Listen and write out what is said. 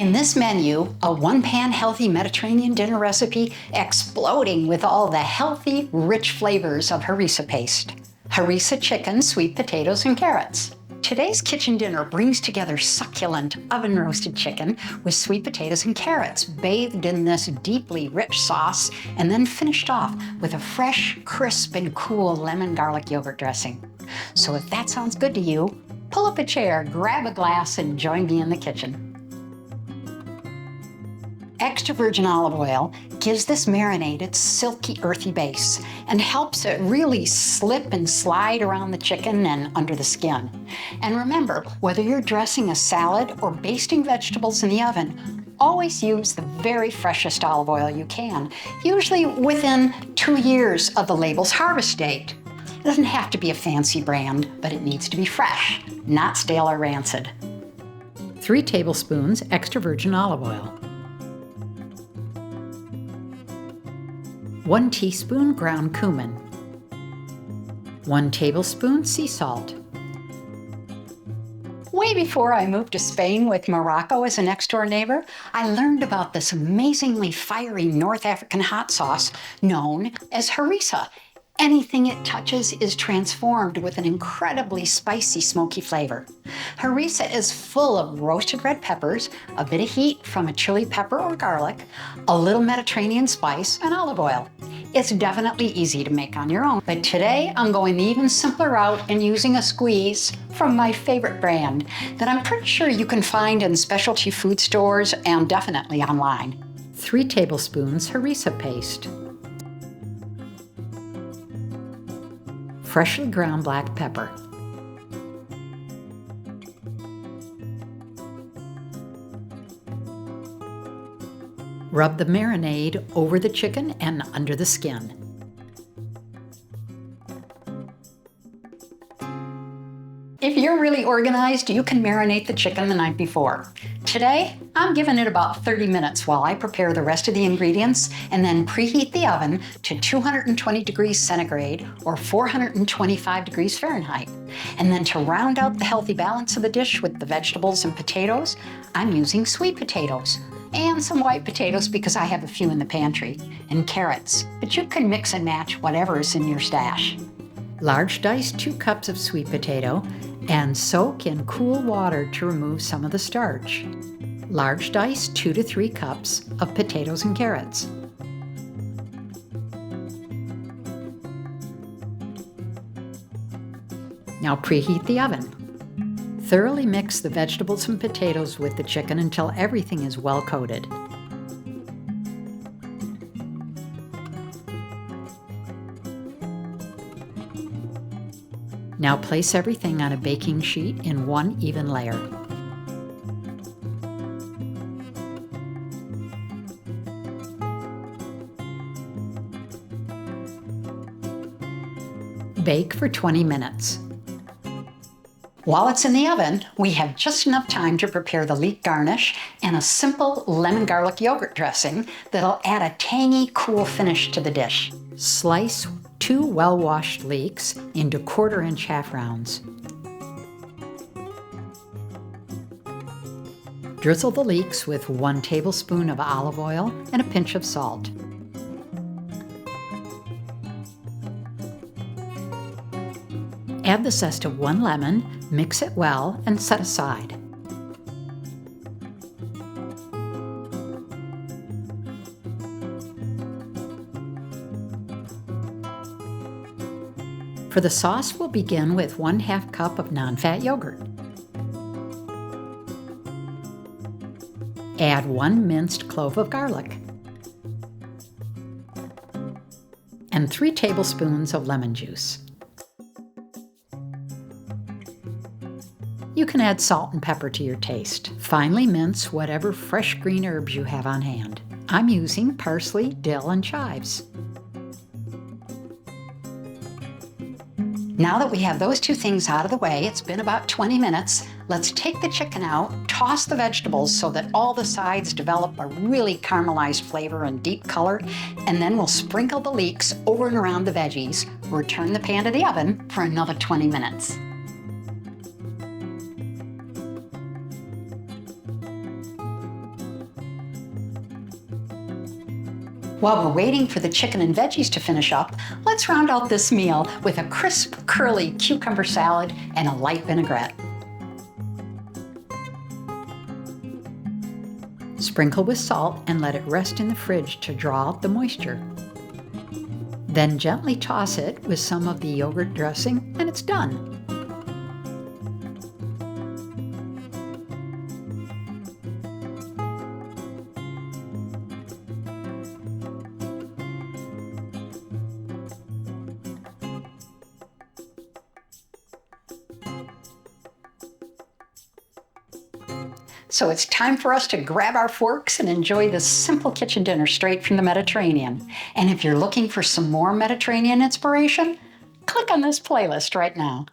In this menu, a one-pan healthy Mediterranean dinner recipe exploding with all the healthy, rich flavors of harissa paste. Harissa chicken, sweet potatoes, and carrots. Today's kitchen dinner brings together succulent oven-roasted chicken with sweet potatoes and carrots, bathed in this deeply rich sauce, and then finished off with a fresh, crisp, and cool lemon garlic yogurt dressing. So if that sounds good to you, pull up a chair, grab a glass, and join me in the kitchen. Extra virgin olive oil gives this marinade its silky, earthy base and helps it really slip and slide around the chicken and under the skin. And remember, whether you're dressing a salad or basting vegetables in the oven, always use the very freshest olive oil you can, usually within 2 years of the label's harvest date. It doesn't have to be a fancy brand, but it needs to be fresh, not stale or rancid. 3 tablespoons extra virgin olive oil. 1 teaspoon ground cumin, 1 tablespoon sea salt. Way before I moved to Spain with Morocco as a next-door neighbor, I learned about this amazingly fiery North African hot sauce known as harissa. Anything it touches is transformed with an incredibly spicy, smoky flavor. Harissa is full of roasted red peppers, a bit of heat from a chili pepper or garlic, a little Mediterranean spice, and olive oil. It's definitely easy to make on your own, but today I'm going the even simpler route and using a squeeze from my favorite brand that I'm pretty sure you can find in specialty food stores and definitely online. 3 tablespoons harissa paste. Freshly ground black pepper. Rub the marinade over the chicken and under the skin. If you're really organized, you can marinate the chicken the night before. Today, I'm giving it about 30 minutes while I prepare the rest of the ingredients and then preheat the oven to 220 degrees centigrade or 425 degrees Fahrenheit. And then to round out the healthy balance of the dish with the vegetables and potatoes, I'm using sweet potatoes and some white potatoes because I have a few in the pantry, and carrots, but you can mix and match whatever is in your stash. Large diced 2 cups of sweet potato and soak in cool water to remove some of the starch. Large diced 2 to 3 cups of potatoes and carrots. Now preheat the oven. Thoroughly mix the vegetables and potatoes with the chicken until everything is well coated. Now place everything on a baking sheet in one even layer. Bake for 20 minutes. While it's in the oven, we have just enough time to prepare the leek garnish and a simple lemon garlic yogurt dressing that'll add a tangy, cool finish to the dish. Slice 2 well-washed leeks into 1/4-inch half rounds. Drizzle the leeks with 1 tablespoon of olive oil and a pinch of salt. Add the zest of 1 lemon, mix it well, and set aside. For the sauce, we'll begin with 1/2 cup of non-fat yogurt. Add 1 minced clove of garlic and 3 tablespoons of lemon juice. You can add salt and pepper to your taste. Finely mince whatever fresh green herbs you have on hand. I'm using parsley, dill, and chives. Now that we have those 2 things out of the way, it's been about 20 minutes, let's take the chicken out, toss the vegetables so that all the sides develop a really caramelized flavor and deep color, and then we'll sprinkle the leeks over and around the veggies, return the pan to the oven for another 20 minutes. While we're waiting for the chicken and veggies to finish up, let's round out this meal with a crisp, curly cucumber salad and a light vinaigrette. Sprinkle with salt and let it rest in the fridge to draw out the moisture. Then gently toss it with some of the yogurt dressing and it's done. So it's time for us to grab our forks and enjoy this simple kitchen dinner straight from the Mediterranean. And if you're looking for some more Mediterranean inspiration, click on this playlist right now.